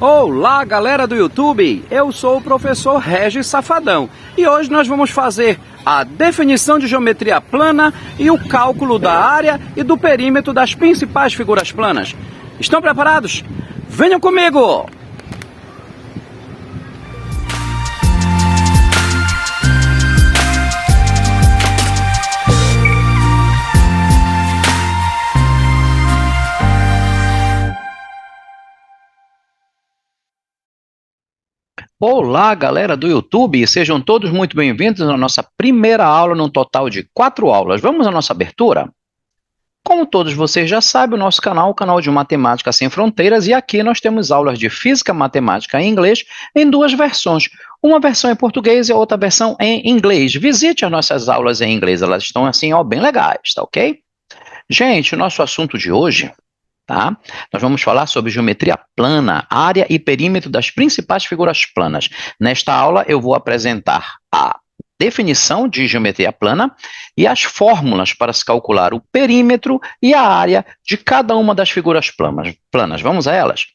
Olá, galera do YouTube! Eu sou o professor Regis Safadão e hoje nós vamos fazer a definição de geometria plana e o cálculo da área e do perímetro das principais figuras planas. Estão preparados? Venham comigo! Olá, galera do YouTube! Sejam todos muito bem-vindos à nossa primeira aula, num total de 4 aulas. Vamos à nossa abertura? Como todos vocês já sabem, o nosso canal é o canal de Matemática Sem Fronteiras, e aqui nós temos aulas de Física, Matemática e Inglês em 2 versões. Uma versão em português e a outra versão em inglês. Visite as nossas aulas em inglês, elas estão assim, ó, bem legais, tá ok? Gente, o nosso assunto de hoje... Tá? Nós vamos falar sobre geometria plana, área e perímetro das principais figuras planas. Nesta aula, eu vou apresentar a definição de geometria plana e as fórmulas para se calcular o perímetro e a área de cada uma das figuras planas. Vamos a elas?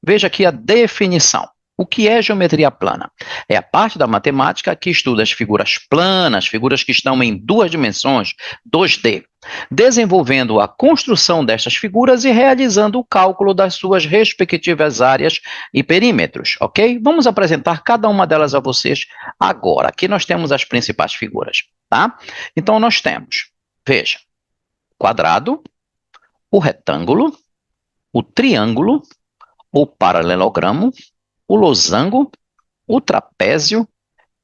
Veja aqui a definição. O que é geometria plana? É a parte da matemática que estuda as figuras planas, figuras que estão em 2 dimensões, 2D, desenvolvendo a construção destas figuras e realizando o cálculo das suas respectivas áreas e perímetros, ok? Vamos apresentar cada uma delas a vocês agora. Aqui nós temos as principais figuras, tá? Então, nós temos, veja, o quadrado, o retângulo, o triângulo, o paralelogramo, o losango, o trapézio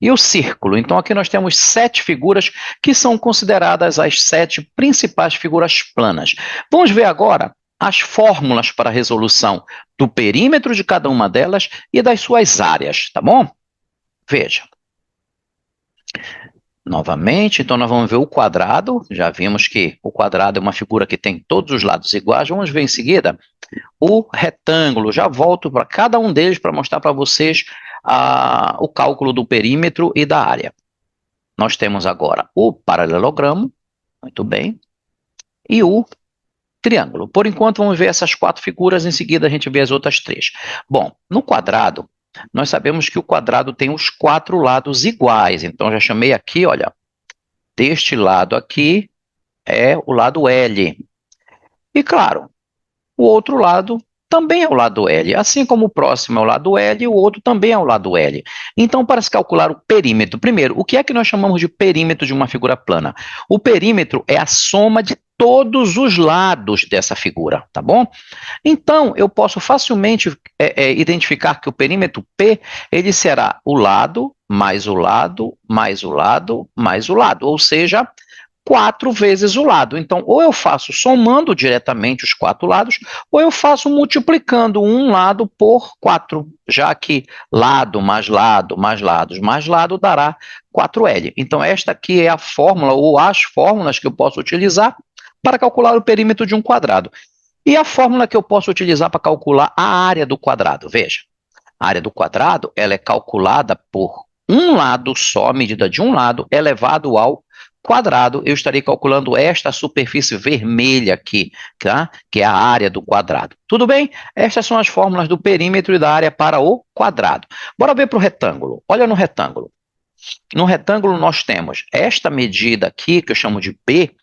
e o círculo. Então, aqui nós temos 7 figuras que são consideradas as 7 principais figuras planas. Vamos ver agora as fórmulas para a resolução do perímetro de cada uma delas e das suas áreas, tá bom? Veja. Novamente, então nós vamos ver o quadrado. Já vimos que o quadrado é uma figura que tem todos os lados iguais. Vamos ver em seguida o retângulo. Já volto para cada um deles para mostrar para vocês o cálculo do perímetro e da área. Nós temos agora o paralelogramo, muito bem, e o triângulo. Por enquanto, vamos ver essas 4 figuras, em seguida a gente vê as outras 3. Bom, no quadrado, nós sabemos que o quadrado tem os 4 lados iguais. Então, já chamei aqui, olha, deste lado aqui é o lado L. E, claro, o outro lado também é o lado L. Assim como o próximo é o lado L, o outro também é o lado L. Então, para se calcular o perímetro, primeiro, o que é que nós chamamos de perímetro de uma figura plana? O perímetro é a soma de todos os lados dessa figura, tá bom? Então, eu posso facilmente identificar que o perímetro P, ele será o lado, mais o lado, mais o lado, mais o lado, ou seja, 4 vezes o lado. Então, ou eu faço somando diretamente os 4 lados, ou eu faço multiplicando um lado por 4, já que lado mais lado mais lados mais lado dará 4L. Então, esta aqui é a fórmula, ou as fórmulas que eu posso utilizar para calcular o perímetro de um quadrado. E a fórmula que eu posso utilizar para calcular a área do quadrado? Veja, a área do quadrado ela é calculada por um lado só, a medida de um lado, elevado ao quadrado. Eu estarei calculando esta superfície vermelha aqui, tá? Que é a área do quadrado. Tudo bem? Estas são as fórmulas do perímetro e da área para o quadrado. Bora ver para o retângulo. Olha no retângulo. No retângulo nós temos esta medida aqui, que eu chamo de P,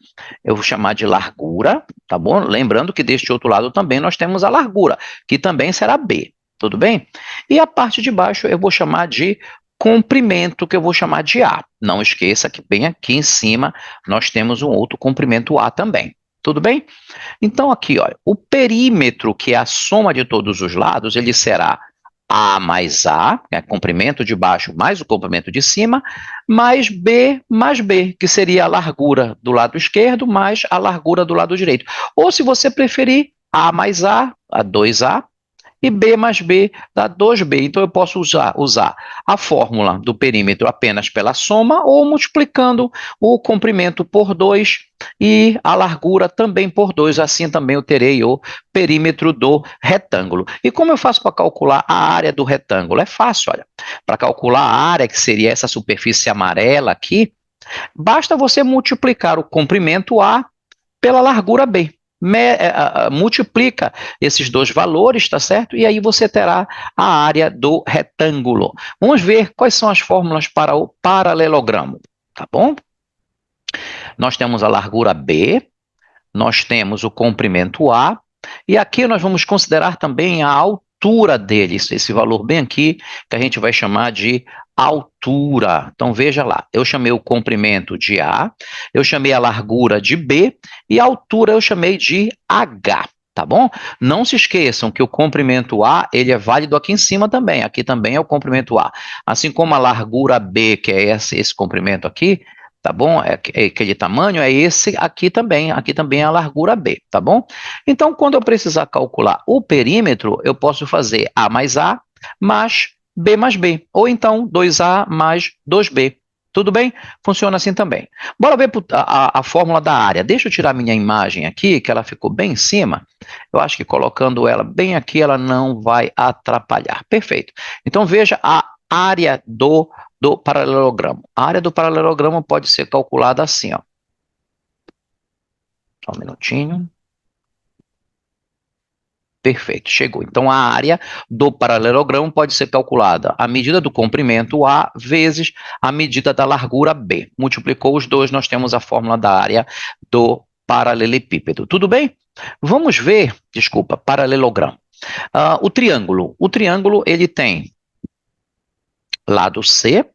eu vou chamar de largura, tá bom? Lembrando que deste outro lado também nós temos a largura, que também será B, tudo bem? E a parte de baixo eu vou chamar de comprimento, que eu vou chamar de A. Não esqueça que bem aqui em cima nós temos um outro comprimento A também. Tudo bem? Então aqui, olha, o perímetro, que é a soma de todos os lados, ele será A mais A, que é comprimento de baixo mais o comprimento de cima, mais B, que seria a largura do lado esquerdo mais a largura do lado direito. Ou, se você preferir, A mais A, a 2A, e B mais B dá 2B. Então, eu posso usar a fórmula do perímetro apenas pela soma ou multiplicando o comprimento por 2 e a largura também por 2. Assim, também eu terei o perímetro do retângulo. E como eu faço para calcular a área do retângulo? É fácil, olha. Para calcular a área, que seria essa superfície amarela aqui, basta você multiplicar o comprimento A pela largura B. multiplica esses dois valores, tá certo? E aí você terá a área do retângulo. Vamos ver quais são as fórmulas para o paralelogramo, tá bom? Nós temos a largura B, nós temos o comprimento A, e aqui nós vamos considerar também a altura deles, esse valor bem aqui, que a gente vai chamar de altura. Então, veja lá, eu chamei o comprimento de A, eu chamei a largura de B, e a altura eu chamei de H. Tá bom? Não se esqueçam que o comprimento A, ele é válido aqui em cima também. Aqui também é o comprimento A. Assim como a largura B, que é esse comprimento aqui, tá bom? É aquele tamanho, é esse aqui também é a largura B, tá bom? Então, quando eu precisar calcular o perímetro, eu posso fazer A mais A mais B, ou então 2A mais 2B. Tudo bem? Funciona assim também. Bora ver a fórmula da área. Deixa eu tirar minha imagem aqui, que ela ficou bem em cima. Eu acho que colocando ela bem aqui, ela não vai atrapalhar. Perfeito. Então, veja a área do paralelogramo. A área do paralelogramo pode ser calculada assim, ó. Só um minutinho. Perfeito, chegou. Então, a área do paralelogramo pode ser calculada a medida do comprimento A vezes a medida da largura B. Multiplicou os dois, nós temos a fórmula da área do paralelepípedo. Tudo bem? Vamos ver, desculpa, paralelogramo. O triângulo. O triângulo, ele tem lado C,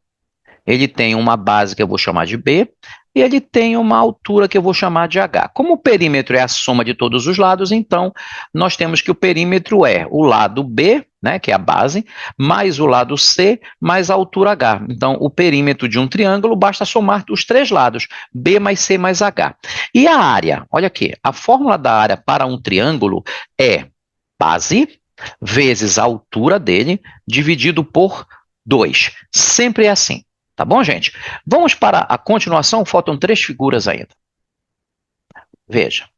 ele tem uma base que eu vou chamar de B, e ele tem uma altura que eu vou chamar de H. Como o perímetro é a soma de todos os lados, então, nós temos que o perímetro é o lado B, né, que é a base, mais o lado C, mais a altura H. Então, o perímetro de um triângulo, basta somar os três lados, B mais C mais H. E a área? Olha aqui, a fórmula da área para um triângulo é base vezes a altura dele, dividido por 2. Sempre é assim. Tá bom, gente? Vamos para a continuação, faltam 3 figuras ainda. Veja.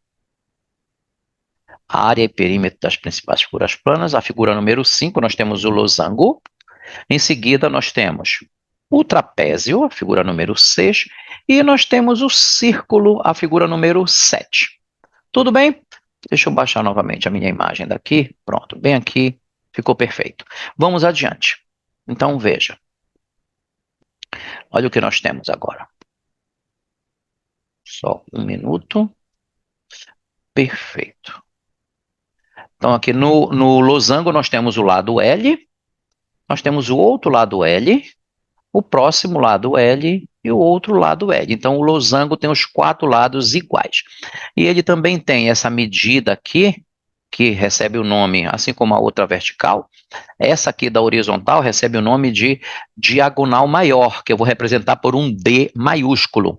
A área e perímetro das principais figuras planas. A figura número 5, nós temos o losango. Em seguida, nós temos o trapézio, a figura número 6. E nós temos o círculo, a figura número 7. Tudo bem? Deixa eu baixar novamente a minha imagem daqui. Pronto, bem aqui. Ficou perfeito. Vamos adiante. Então, veja. Olha o que nós temos agora. Só um minuto. Perfeito. Então, aqui no losango, nós temos o lado L, nós temos o outro lado L, o próximo lado L e o outro lado L. Então, o losango tem os 4 lados iguais. E ele também tem essa medida aqui, que recebe o nome, assim como a outra vertical, essa aqui da horizontal recebe o nome de diagonal maior, que eu vou representar por um D maiúsculo.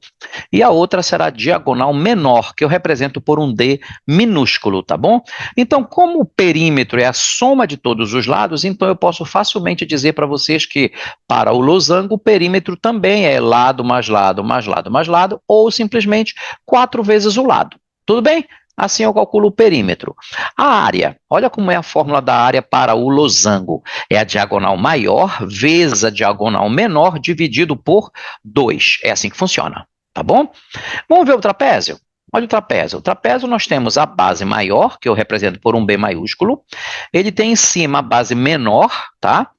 E a outra será diagonal menor, que eu represento por um D minúsculo, tá bom? Então, como o perímetro é a soma de todos os lados, então eu posso facilmente dizer para vocês que, para o losango, o perímetro também é lado mais lado, mais lado, mais lado, ou simplesmente 4 vezes o lado. Tudo bem? Assim eu calculo o perímetro. A área, olha como é a fórmula da área para o losango. É a diagonal maior vezes a diagonal menor dividido por 2. É assim que funciona, tá bom? Vamos ver o trapézio? Olha o trapézio. O trapézio nós temos a base maior, que eu represento por um B maiúsculo. Ele tem em cima a base menor, tá?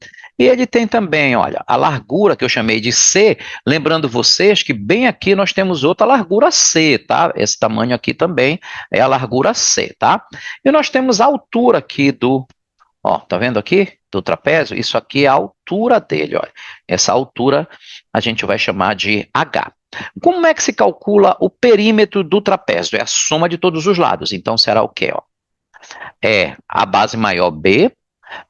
E ele tem também, olha, a largura que eu chamei de C, lembrando vocês que bem aqui nós temos outra largura C, tá? Esse tamanho aqui também é a largura C, tá? E nós temos a altura aqui ó, tá vendo aqui? Do trapézio, isso aqui é a altura dele, olha. Essa altura a gente vai chamar de H. Como é que se calcula o perímetro do trapézio? É a soma de todos os lados, então será o quê, ó? É a base maior B,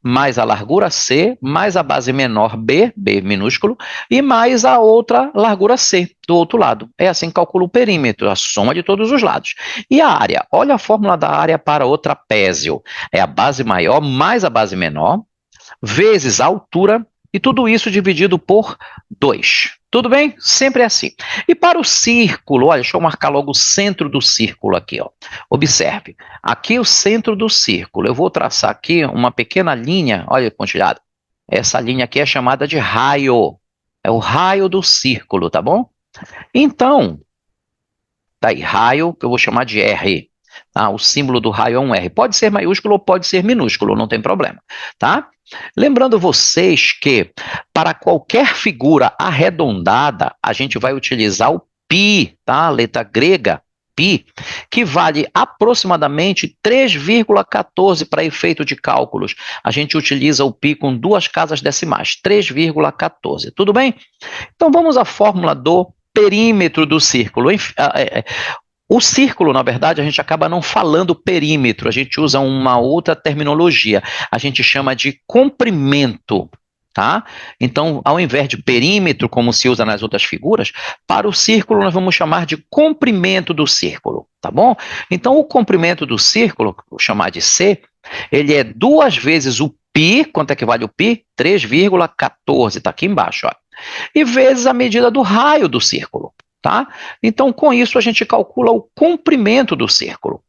mais a largura C, mais a base menor B, B minúsculo, e mais a outra largura C, do outro lado. É assim que calcula o perímetro, a soma de todos os lados. E a área? Olha a fórmula da área para o trapézio. É a base maior mais a base menor, vezes a altura, e tudo isso dividido por 2. Tudo bem? Sempre é assim. E para o círculo, olha, deixa eu marcar logo o centro do círculo aqui, ó. Observe, aqui o centro do círculo. Eu vou traçar aqui uma pequena linha, olha, pontilhado. Essa linha aqui é chamada de raio. É o raio do círculo, tá bom? Então, tá aí, raio, que eu vou chamar de R. Ah, o símbolo do raio é um R. Pode ser maiúsculo ou pode ser minúsculo, não tem problema, tá? Lembrando vocês que para qualquer figura arredondada, a gente vai utilizar o π, tá? A letra grega, π, que vale aproximadamente 3,14 para efeito de cálculos. A gente utiliza o π com 2 casas decimais, 3,14. Tudo bem? Então vamos à fórmula do perímetro do círculo. O círculo, na verdade, a gente acaba não falando perímetro, a gente usa uma outra terminologia, a gente chama de comprimento, tá? Então, ao invés de perímetro, como se usa nas outras figuras, para o círculo nós vamos chamar de comprimento do círculo, tá bom? Então, o comprimento do círculo, vou chamar de C, ele é 2 vezes o π, quanto é que vale o π? 3,14, está aqui embaixo, ó, e vezes a medida do raio do círculo. Tá? Então, com isso, a gente calcula o comprimento do círculo.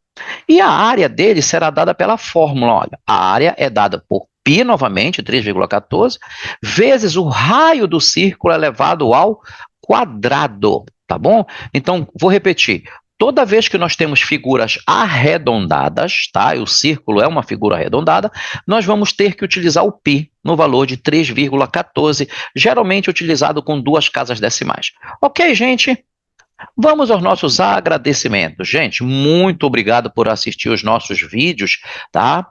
E a área dele será dada pela fórmula. Olha, a área é dada por π, novamente, 3,14, vezes o raio do círculo elevado ao quadrado. Tá bom? Então, vou repetir. Toda vez que nós temos figuras arredondadas, tá? E o círculo é uma figura arredondada, nós vamos ter que utilizar o π no valor de 3,14, geralmente utilizado com 2 casas decimais. Ok, gente? Vamos aos nossos agradecimentos. Gente, muito obrigado por assistir os nossos vídeos, tá?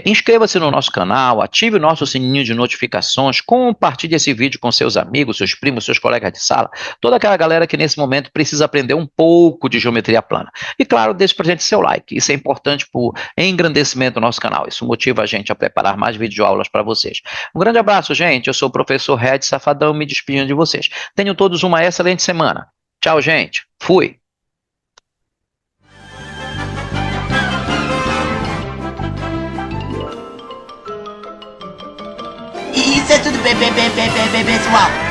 Inscreva-se no nosso canal, ative o nosso sininho de notificações, compartilhe esse vídeo com seus amigos, seus primos, seus colegas de sala, toda aquela galera que nesse momento precisa aprender um pouco de geometria plana. E claro, deixe pra gente seu like, isso é importante para o engrandecimento do nosso canal, isso motiva a gente a preparar mais videoaulas para vocês. Um grande abraço, gente, eu sou o professor Red Safadão, me despedindo de vocês. Tenham todos uma excelente semana. Tchau, gente. Fui. Isso é tudo, pessoal.